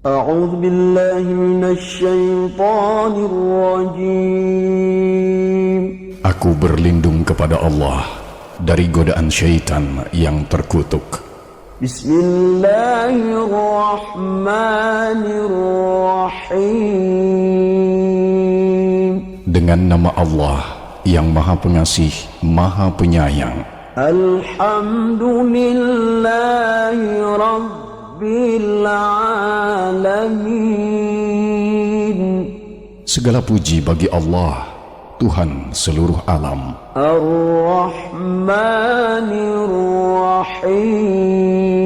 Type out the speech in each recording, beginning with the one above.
أعوذ بالله من الشيطان الرجيم. Aku berlindung kepada Allah dari godaan syaitan yang terkutuk. Bismillahirrahmanirrahim. Dengan nama Allah yang Maha Pengasih, Maha Penyayang. Alhamdulillahi Rabbil Alamin. Segala puji bagi Allah, Tuhan seluruh alam.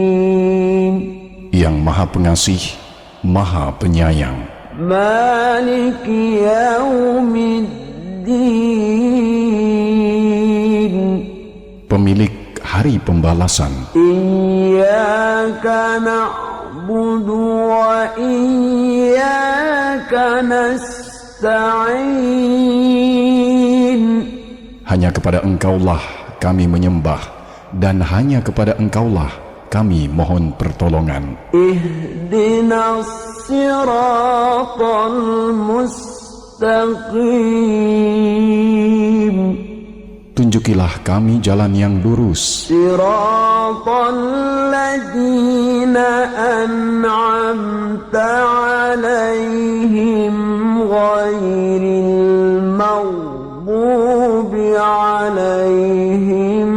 Ar-Rahmanir-Rahim. Yang Maha Pengasih, Maha Penyayang. Maliki Yaumiddin. Pemilik hari pembalasan. Iyyaka na'budu wa iyyaka nasta'in. Hanya kepada Engkaulah kami menyembah, dan hanya kepada Engkaulah kami mohon pertolongan. Ihdinas siratal mustaqim. Tunjukilah kami jalan yang lurus. Siratal ladzina an'amta 'alaihim ghairil maghdubi 'alaihim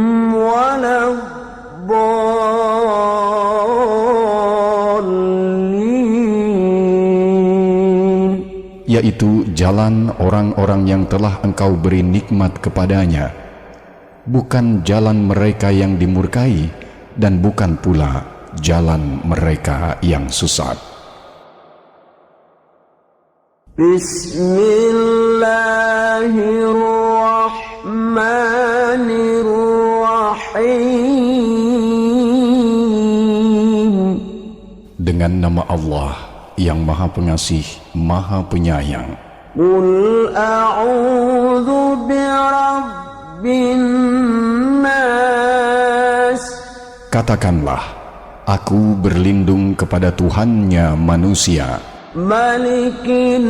waladdallin. Yaitu jalan orang-orang yang telah Engkau beri nikmat kepadanya, bukan jalan mereka yang dimurkai, dan bukan pula jalan mereka yang sesat. Bismillahirrahmanirrahim. Dengan nama Allah yang Maha Pengasih, Maha Penyayang. Qul a'udzu birabbin nas. Katakanlah, aku berlindung kepada Tuhannya manusia, Malikin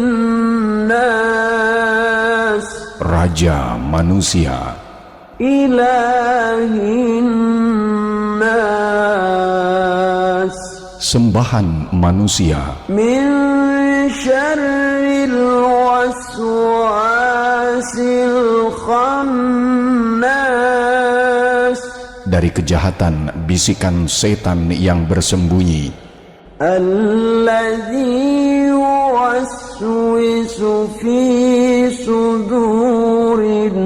nas. Raja manusia, Ilahin nas. sembahan manusia, Min syarril waswasil khannas. dari kejahatan bisikan setan yang bersembunyi, Alladzi yuwaswisu fi sudurin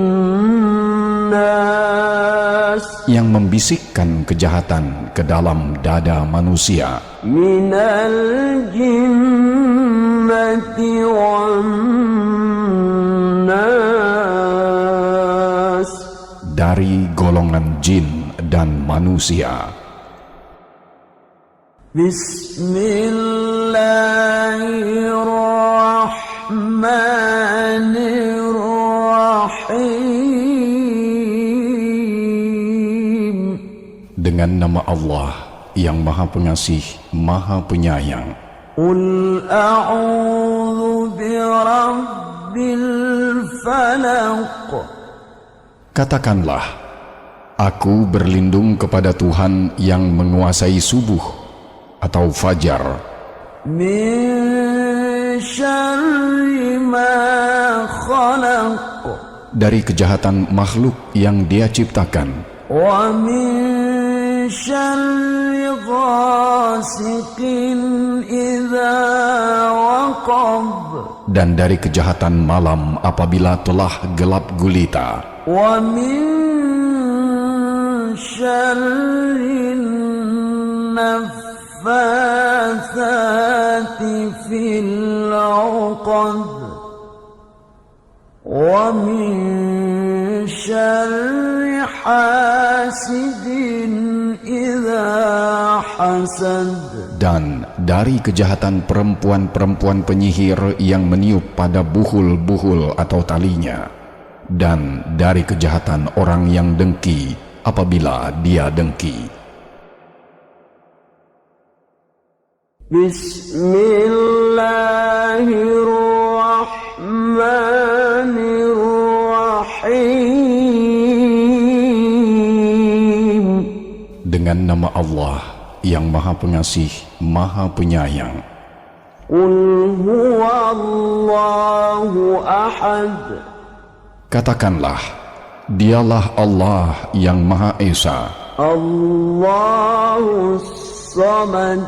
nas. yang membisikkan kejahatan ke dalam dada manusia, Minal jinnati wan nas. dari golongan jin dan manusia. Bismillahirrahmanirrahim. Dengan nama Allah yang Maha Pengasih, Maha Penyayang. Qul a'udzu birabbil falaq. Katakanlah, aku berlindung kepada Tuhan yang menguasai subuh atau fajar, Min syarri ma khalaq. dari kejahatan makhluk yang Dia ciptakan, Wa min syarri ghasiqin idza waqab. dan dari kejahatan malam apabila telah gelap gulita, Wa min syarri naffatsati fil 'uqad. Wa min syarri hasidin idza hasad. dan dari kejahatan perempuan-perempuan penyihir yang meniup pada buhul-buhul atau talinya, dan dari kejahatan orang yang dengki apabila dia dengki. Bismillahirrahmanirrahim. Dengan nama Allah yang Maha Pengasih, Maha Penyayang. Qul huwallahu ahad. Katakanlah, Dialah Allah yang Maha Esa. Allahus samad.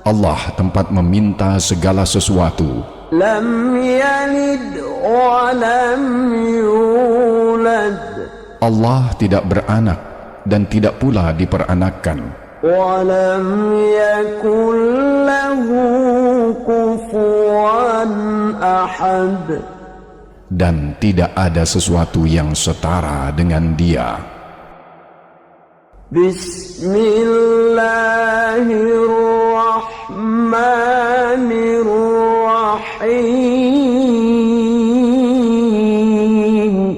Allah tempat meminta segala sesuatu. Lam yalid wa lam yulad. Allah tidak beranak dan tidak pula diperanakkan. Wa lam yakul lahu kufuwan ahad. Dan tidak ada sesuatu yang setara dengan Dia. Bismillahirrahmanirrahim.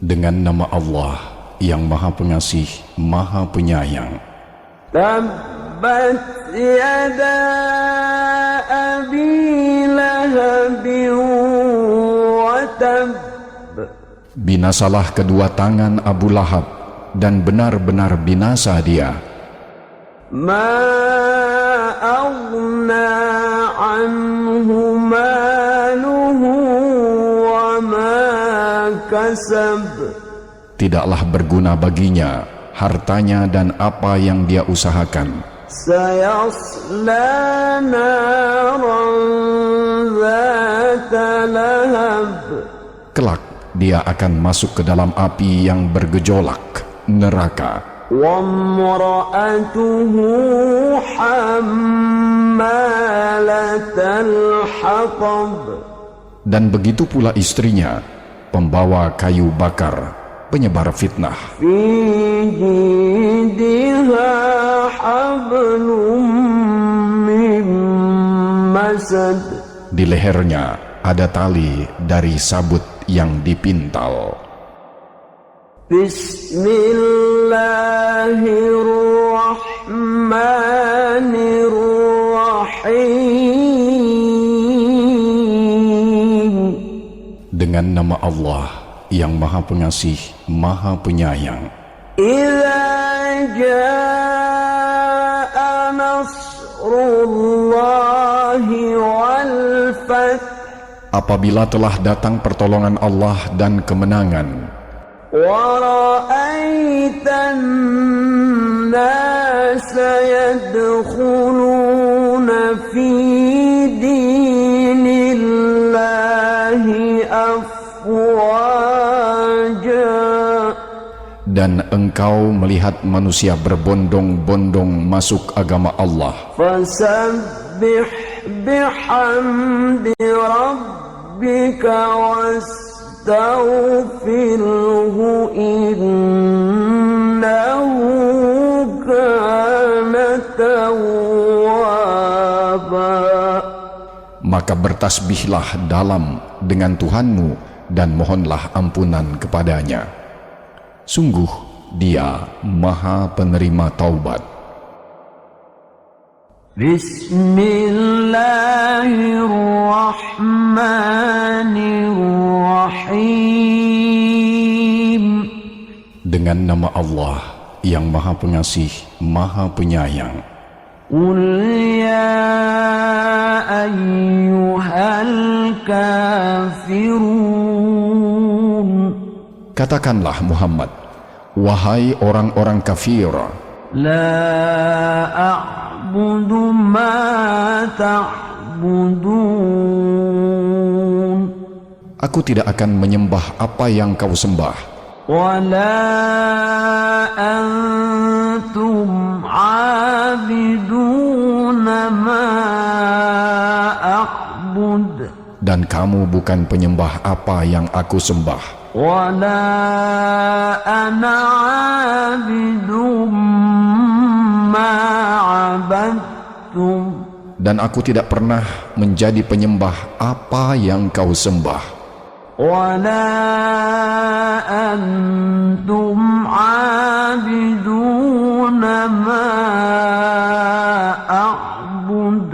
Dengan nama Allah yang Maha Pengasih, Maha Penyayang. Tabbat yada abi lahabin wa tab. Binasalah kedua tangan Abu Lahab, dan benar-benar binasa dia. Ma aghna anhu maluhu wa ma kasab. Tidaklah berguna baginya hartanya dan apa yang dia usahakan. Sayasla naran dhata lahab. Kelak dia akan masuk ke dalam api yang bergejolak, neraka. Wa imra'atuhu hammalatal hatab. Dan begitu pula istrinya, pembawa kayu bakar, penyebar fitnah. Fi jidha hablum min masad. Di lehernya ada tali dari sabut yang dipintal. Bismillahirrahmanirrahim. Dengan nama Allah yang Maha Pengasih, Maha Penyayang. Idza jaa nasrullahi wal fath. Apabila telah datang pertolongan Allah dan kemenangan, wa ra'aitan nasa yadkhuluna fi dinillahi afwaja. dan engkau melihat manusia berbondong-bondong masuk agama Allah, Fasabbih bihamdi rabbika wastaghfirhu innahu kana tawwaba. maka bertasbihlah dalam dengan Tuhanmu dan mohonlah ampunan kepadanya. Sungguh Dia Maha Penerima Taubat. Bismillahirrahmanirrahim. Dengan nama Allah yang Maha Pengasih, Maha Penyayang. Qul ya ayyuhal kafirun. Katakanlah Muhammad, wahai orang-orang kafir, La a'budu ma ta'budun. aku tidak akan menyembah apa yang kau sembah, Wa la antum 'abiduna ma a'bud. dan kamu bukan penyembah apa yang aku sembah. Wa la ana 'abidum ma 'abadtum. Dan aku tidak pernah menjadi penyembah apa yang kau sembah. Wa la antum 'abiduna ma a'bud.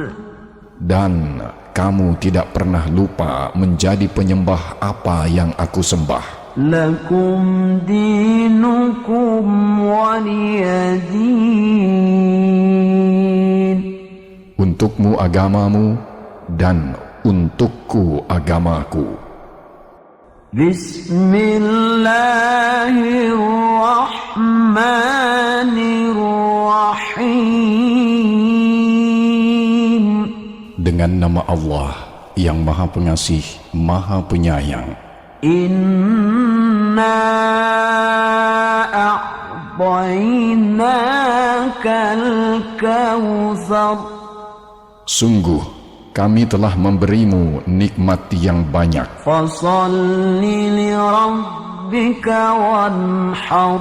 Dan kamu tidak pernah lupa menjadi penyembah apa yang aku sembah. لكم دينكم ولي دين. Untukmu agamamu dan untukku agamaku. Bismillahirrahmanirrahim. Dengan nama Allah yang Maha Pengasih, Maha Penyayang. Inna a'tainakal kautsar. Sungguh kami telah memberimu nikmat yang banyak. Fasalli li rabbika wanhar.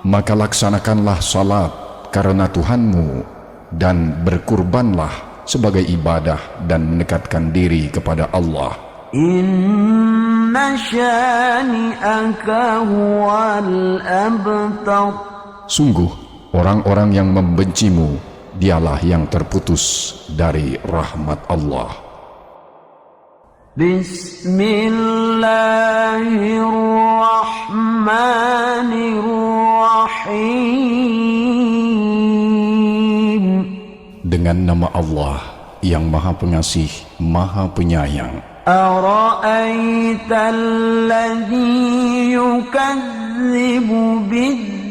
Maka laksanakanlah salat karena Tuhanmu dan berkurbanlah sebagai ibadah dan mendekatkan diri kepada Allah. Inna syani'aka huwal abtar. Sungguh orang-orang yang membencimu dialah yang terputus dari rahmat Allah. Bismillahirrahmanirrahim. Dengan nama Allah yang Maha Pengasih, Maha Penyayang. Ara'aita alladhi yukadzibu biddin.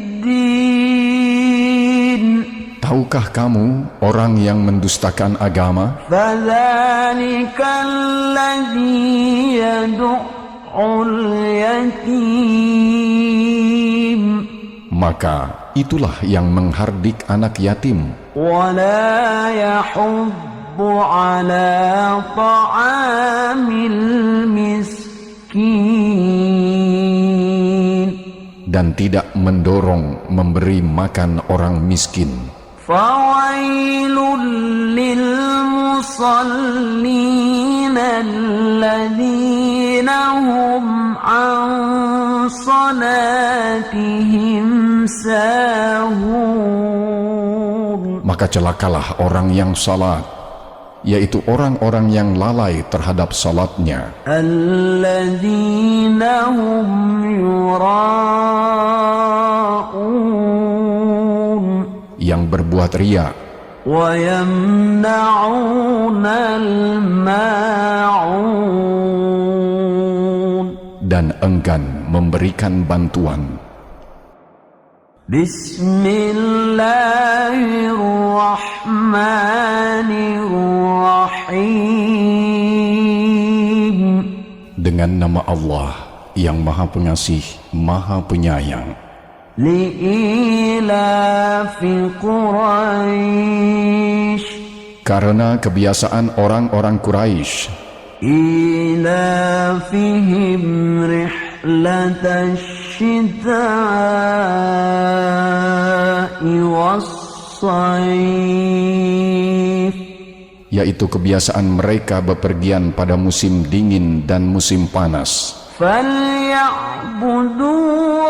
Tahukah kamu orang yang mendustakan agama? Fadzalika alladhi yad'ul yatim. Maka itulah yang menghardik anak yatim. Wala yahuddu ala ta'amil miskin. Dan tidak mendorong memberi makan orang miskin. Fawailul lil musallin alladzina hum an salatihim sahun. Maka celakalah orang yang salat, yaitu orang-orang yang lalai terhadap salatnya. Alladzina hum yura'un. Yang berbuat riya. Wa yamna'unal ma'un. Dan enggan memberikan bantuan. Bismillahirrahmanirrahim. Dengan nama Allah yang Maha Pengasih, Maha Penyayang. Li'ilafi Quraisy. Karena kebiasaan orang-orang Quraisy. Ilafihim rihlatash syita'i was-sayf. Yaitu kebiasaan mereka bepergian pada musim dingin dan musim panas. Falyabudu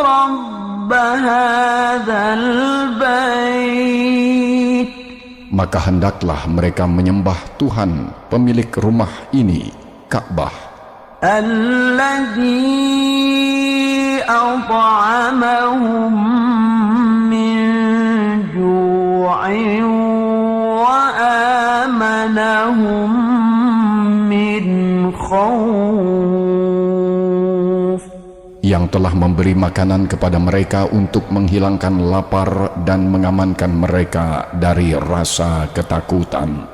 rabb hadzal bait. Maka hendaklah mereka menyembah Tuhan pemilik rumah ini, Ka'bah. Alladzi at'amahum min ju'in wa amanahum min khawf. Yang telah memberi makanan kepada mereka untuk menghilangkan lapar dan mengamankan mereka dari rasa ketakutan.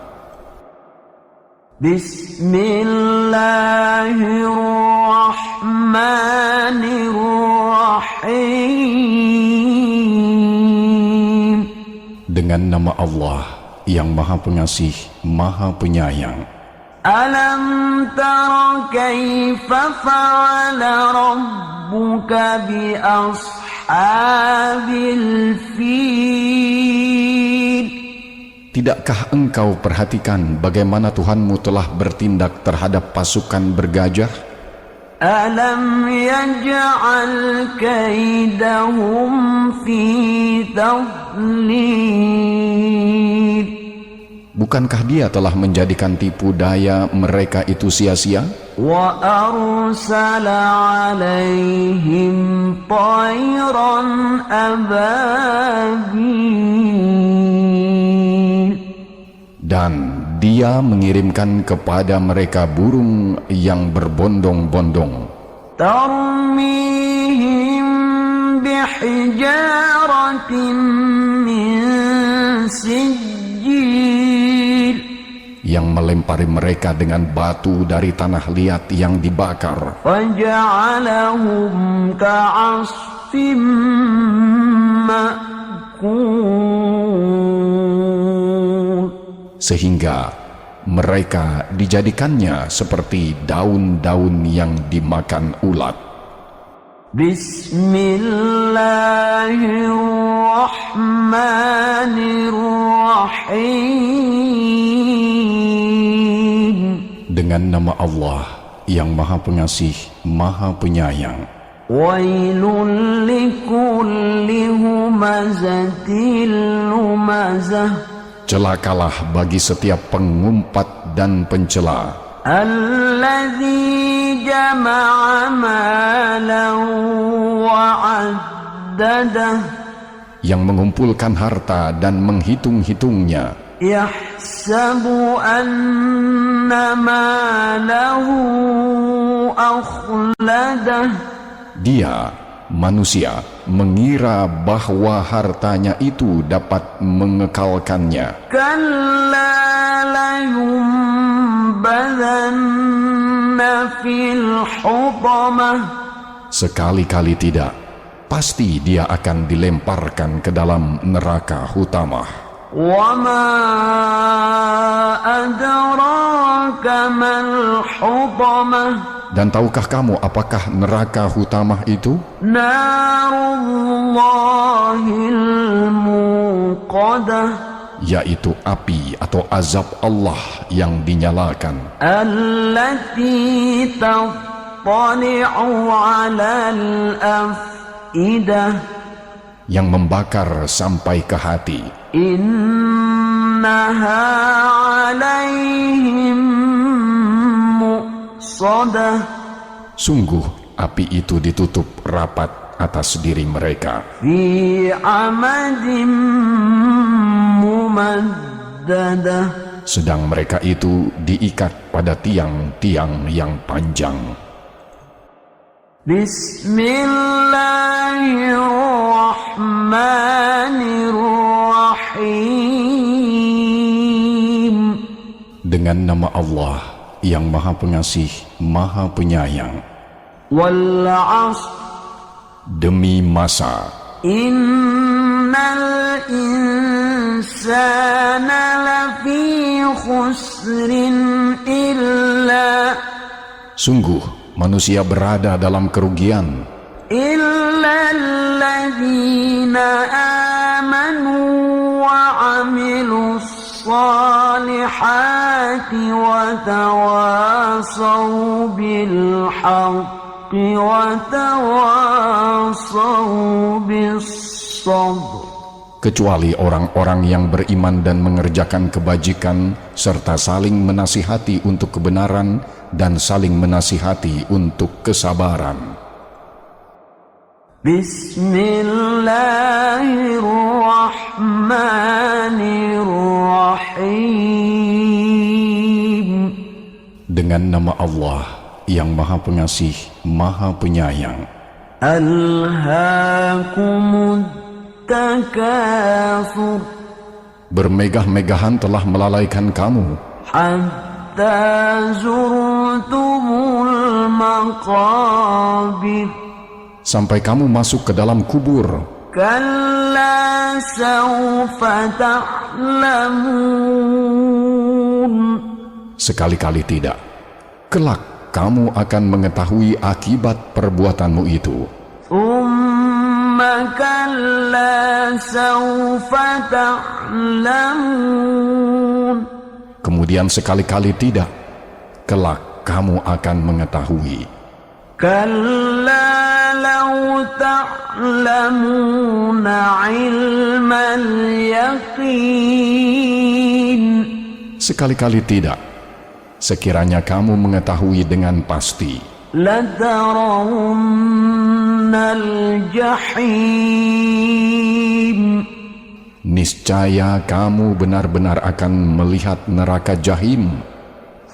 Bismillahirrahmanirrahim. Dengan nama Allah yang Maha Pengasih, Maha Penyayang. Alam tara kaifa fa'ala rabbuka bi ashabil fil. Tidakkah engkau perhatikan bagaimana Tuhanmu telah bertindak terhadap pasukan bergajah? Alam yaj'al kaidahum fi tadlil. Bukankah Dia telah menjadikan tipu daya mereka itu sia-sia? وأرسل عليهم طيرا أبابيل Dan Dia mengirimkan kepada mereka burung yang berbondong-bondong, ترميهم بحجارة من سجيل yang melempari mereka dengan batu dari tanah liat yang dibakar, فجعلهم كعصف مأكول sehingga mereka dijadikannya seperti daun-daun yang dimakan ulat. بسم الله الرحمن الرحيم Dengan nama Allah yang Maha Pengasih, Maha Penyayang. ويل لكل همزة لمزة Celakalah bagi setiap pengumpat dan pencela, الذي جمع مالا وعدده yang mengumpulkan harta dan menghitung-hitungnya, يحسب أن ماله أخلده dia, manusia, mengira bahwa hartanya itu dapat mengekalkannya. كلا لينبذن في الحطمة Sekali-kali tidak, pasti dia akan dilemparkan ke dalam neraka hutamah. وما أدراك ما الحطمة Dan tahukah kamu apakah neraka hutamah itu? نار الله الموقدة Yaitu api atau azab Allah yang dinyalakan, التي تطلع على الأفئدة yang membakar sampai ke hati. إنها عليهم مؤصدة Sungguh api itu ditutup rapat atas diri mereka, في عمد ممددة sedang mereka itu diikat pada tiang-tiang yang panjang. بسم الله الرحمن الرحيم Dengan nama Allah yang Maha Pengasih, Maha Penyayang. والعصر Demi masa, إن الإنسان لفي خسر إلا sungguh manusia berada dalam kerugian, الذين آمنوا وعملوا الصالحات وتواصوا بالحق وتواصوا بالصبر kecuali orang-orang yang beriman dan mengerjakan kebajikan serta saling menasihati untuk kebenaran dan saling menasihati untuk kesabaran. Bismillahirrahmanirrahim. Dengan nama Allah yang Maha Pengasih, Maha Penyayang. Alhaakumut takatsur. Bermegah-megahan telah melalaikan kamu Hatta zurtumul maqabir. sampai kamu masuk ke dalam kubur. Kalla sawfa ta'lamun. Sekali-kali tidak. Kelak kamu akan mengetahui akibat perbuatanmu itu. Thumma kalla sawfa ta'lamun. Kemudian sekali-kali tidak. Kelak kamu akan mengetahui. Kalla law ta'lamuna ilmal yaqin. Sekali-kali tidak. Sekiranya kamu mengetahui dengan pasti, لترون الجحيم niscaya kamu benar-benar akan melihat neraka Jahim.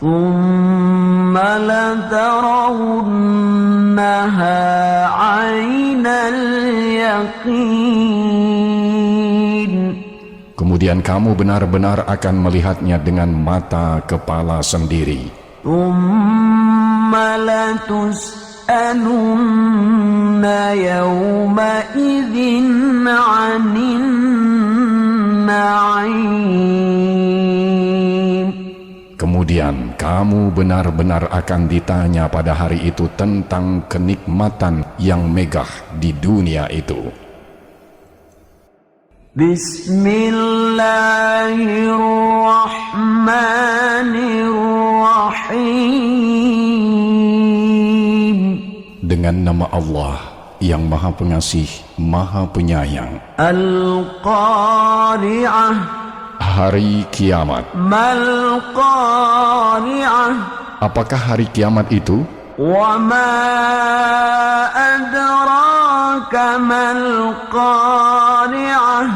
ثم لترونها عين اليقين Kemudian kamu benar-benar akan melihatnya dengan mata kepala sendiri. ثم لتسألن يومئذ عن النعيم Kemudian kamu benar-benar akan ditanya pada hari itu tentang kenikmatan yang megah di dunia itu. Bismillahirrahmanirrahim. Dengan nama Allah yang Maha Pengasih, Maha Penyayang. Al-Qari'ah. Hari kiamat. Mal-Qari'ah. Apakah hari kiamat itu? Wa ma adraka mal-Qari'ah.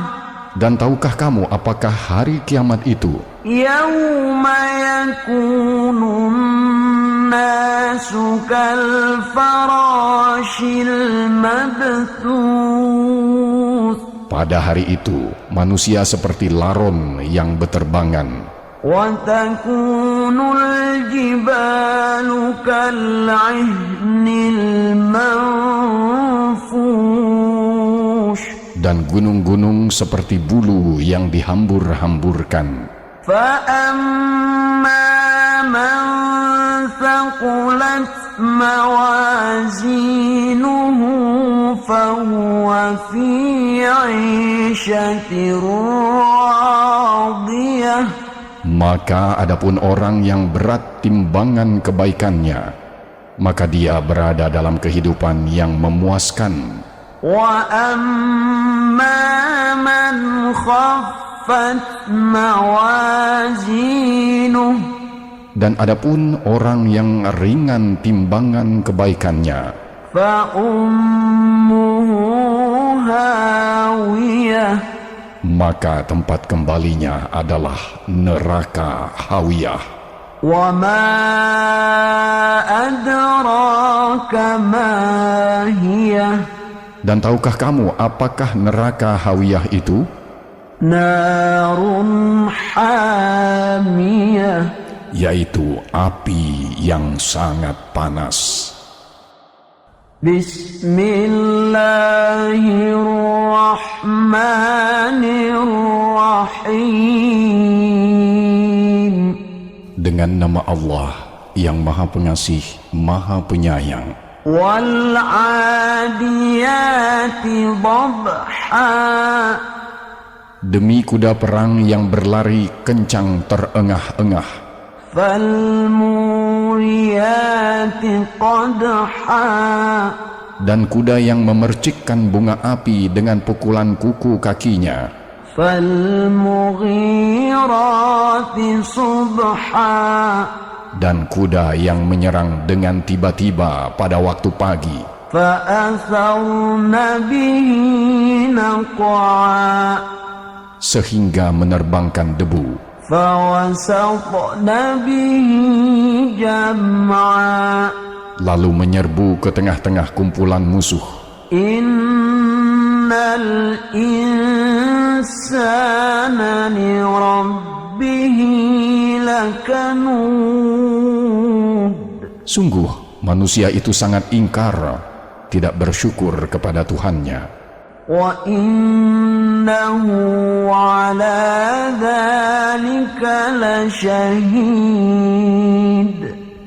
Dan tahukah kamu apakah hari kiamat itu? Yawma yakunun nasu kal-farashil mabthuth. Pada hari itu, manusia seperti laron yang beterbangan. Wa takunul jibalu kal-'ihnil manfush. Dan gunung-gunung seperti bulu yang dihambur-hamburkan. Fa amma man thaqulat mawazinuhu fahuwa fi 'ishatir radiyah. Maka adapun orang yang berat timbangan kebaikannya, maka dia berada dalam kehidupan yang memuaskan. Wa amma man khaffat mawazinuhu. Dan adapun orang yang ringan timbangan kebaikannya, fa ummuhu hawiyah. maka tempat kembalinya adalah neraka hawiyah. Wa ma adraka ma hiya. Dan tahukah kamu apakah neraka hawiyah itu? Narun hamiyah. Yaitu api yang sangat panas. Bismillahirrahmanirrahim. Dengan nama Allah yang Maha Pengasih, Maha Penyayang. Wal 'adiyati dhabha. Demi kuda perang yang berlari kencang terengah-engah. Falmuriyati qadha. Dan kuda yang memercikkan bunga api dengan pukulan kuku kakinya. Falmughirati subha. Dan kuda yang menyerang dengan tiba-tiba pada waktu pagi. fa'atharna bihi naq'a. Sehingga menerbangkan debu. Fawasatna bihi jam'a. Lalu menyerbu ke tengah-tengah kumpulan musuh. Innal insana li rabbihi lakanud. Sungguh manusia itu sangat ingkar, tidak bersyukur kepada Tuhannya. Wa innahu ala dzalika lasyahid.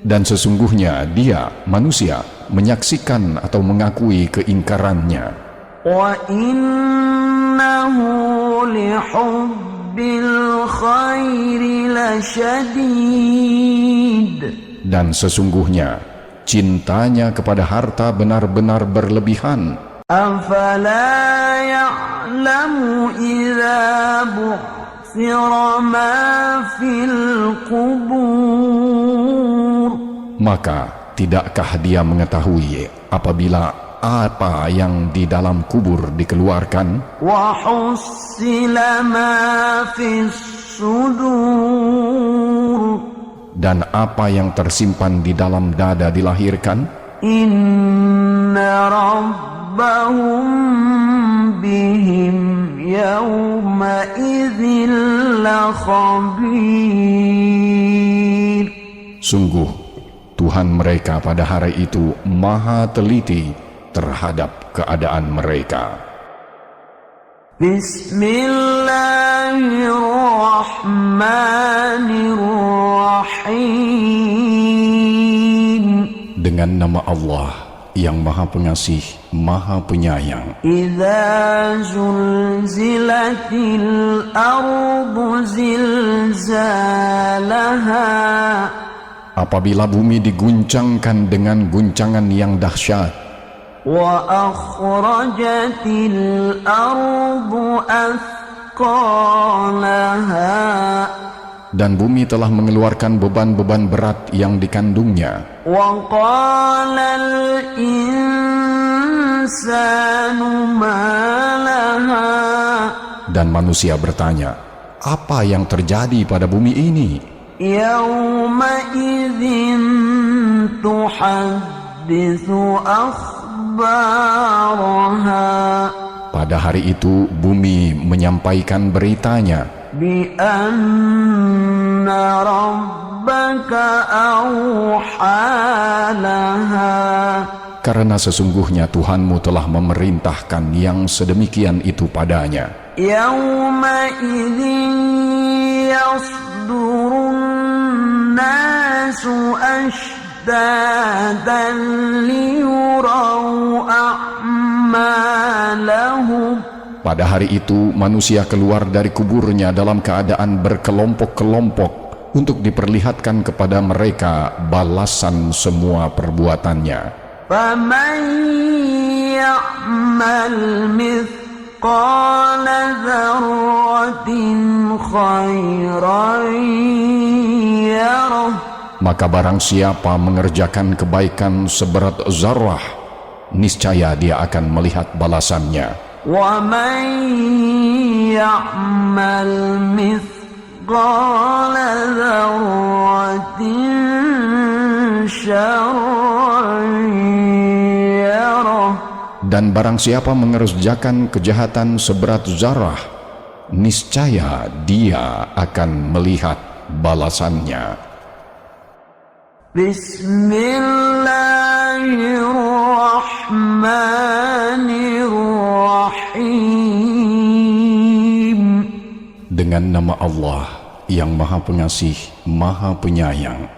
Dan sesungguhnya dia, manusia, menyaksikan atau mengakui keingkarannya. Wa innahu lihubbil khairi lasyadid. Dan sesungguhnya cintanya kepada harta benar-benar berlebihan. Afala ya'lamu idza bu'thira ما في القبور Maka tidakkah dia mengetahui apabila apa yang di dalam kubur dikeluarkan, وحصل ما في الصدور dan apa yang tersimpan di dalam dada dilahirkan? إن ربهم بهم يومئذ لخبير. Sungguh Tuhan mereka pada hari itu maha teliti terhadap keadaan mereka. Bismillahirrahmanirrahim. Dengan nama Allah yang maha pengasih, maha penyayang. Idza zulzilatil ardu zilzalaha. Apabila bumi diguncangkan dengan guncangan yang dahsyat, wa akhrajatil ardu athqalaha. Dan bumi telah mengeluarkan beban-beban berat yang dikandungnya. Wa qalal insanu ma laha. Dan manusia bertanya, apa yang terjadi pada bumi ini? Yawma idzin tuhadditsu akhbaraha. Pada hari itu bumi menyampaikan beritanya, bi anna rabbaka awhalaha. Karena sesungguhnya Tuhanmu telah memerintahkan yang sedemikian itu padanya. Yawma idzin yasdurun nasu ashdatan liyurau a'malahum. Pada hari itu manusia keluar dari kuburnya dalam keadaan berkelompok-kelompok untuk diperlihatkan kepada mereka balasan semua perbuatannya. Faman ya'mal mithqala dzarratin khairan yarah. Maka barang siapa mengerjakan kebaikan seberat zarah, niscaya dia akan melihat balasannya. Wa man ya'mal mithqala dzarratin syarran yarah. Dan barang siapa mengerjakan kejahatan seberat zarah, niscaya dia akan melihat balasannya. Bismillahirrahmanirrahim. Dengan nama Allah yang maha pengasih, maha penyayang.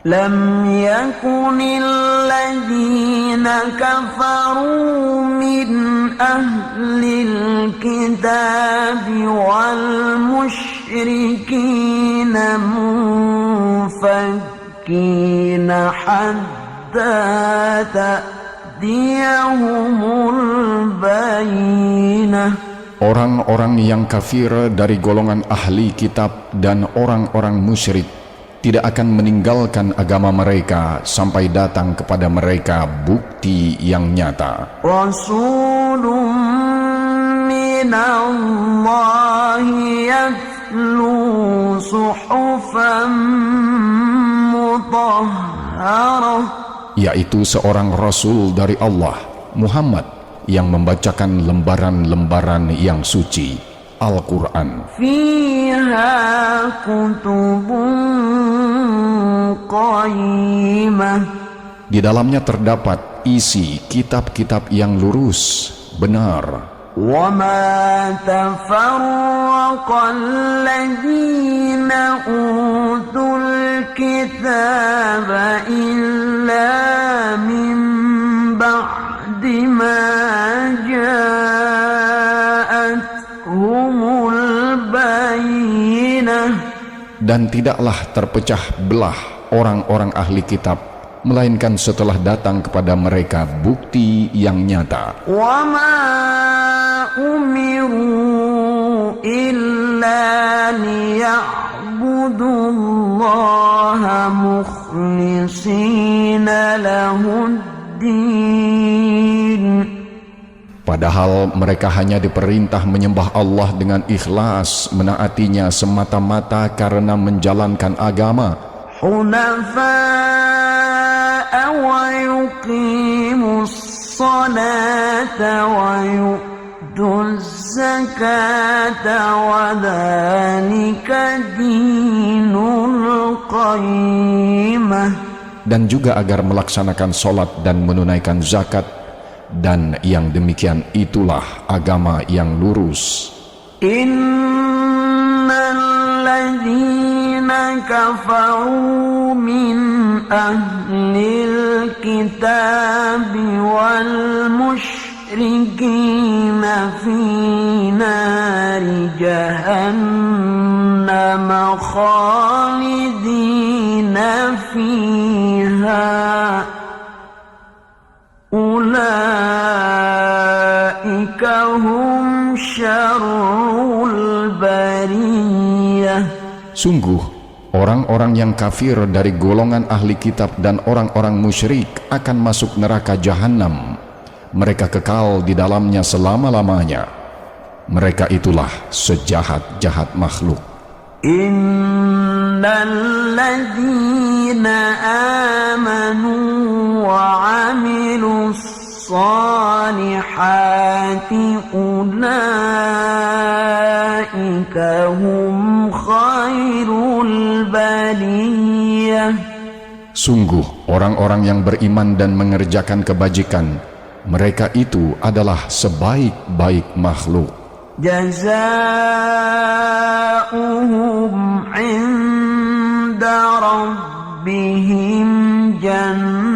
Lam yakunil ladzina kafaru min ahlil kitabi wal musyrikin munfakin hatta ta'tiyahumul bayyinah. Orang-orang yang kafir dari golongan ahli kitab dan orang-orang musyrik tidak akan meninggalkan agama mereka sampai datang kepada mereka bukti yang nyata. Rasulun minallahi yatlu suhufan mutahharah. Yaitu seorang Rasul dari Allah, Muhammad, yang membacakan lembaran-lembaran yang suci, Al-Quran. Fiha kutubun qayyimah. Di dalamnya terdapat isi kitab-kitab yang lurus, benar. Wa ma tafarraqa alladhina utul kitaba illa min ba'di ma Dan tidaklah terpecah belah orang-orang ahli kitab, melainkan setelah datang kepada mereka bukti yang nyata. Wa ma umiru illa إلا ليعبدوا الله مخلصين له الدين. Padahal mereka hanya diperintah menyembah Allah dengan ikhlas, menaatinya semata-mata karena menjalankan agama. حنفاء ويقيموا الصلاة ويؤتوا الزكاة وذلك دين القيمة. Dan juga agar melaksanakan sholat dan menunaikan zakat, dan yang demikian itulah agama yang lurus. Innalladzina kafaru min ahlil kitabi wal musyrikina fi nari jahannam khalidina fiha. Ulaika hum syarrul bariyah. Sungguh, orang-orang yang kafir dari golongan ahli kitab dan orang-orang musyrik akan masuk neraka jahanam. Mereka kekal di dalamnya selama-lamanya. Mereka itulah sejahat-jahat makhluk. Innalladzina amanu وعملوا الصالحات أولئك هم خير البرية. Sungguh orang-orang yang beriman dan mengerjakan kebajikan, mereka itu adalah sebaik-baik makhluk. Jazaohum 'inda rabbihim jannatu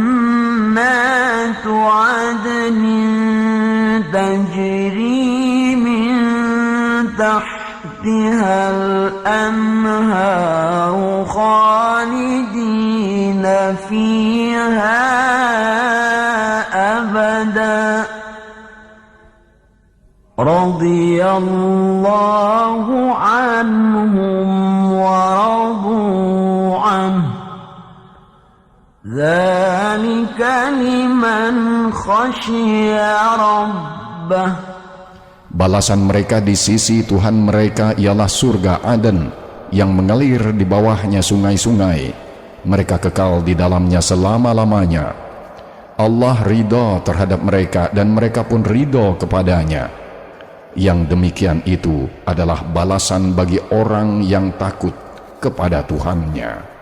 'adnin tajri min tahtihal anharu khalidina fiha abada. Radiyallahu anhum wa radu anhu. Dzalika liman khasyiya rabbah. Balasan mereka di sisi Tuhan mereka ialah surga Aden yang mengalir di bawahnya sungai-sungai. Mereka kekal di dalamnya selama-lamanya. Allah ridha terhadap mereka dan mereka pun ridha kepadanya. Yang demikian itu adalah balasan bagi orang yang takut kepada Tuhannya.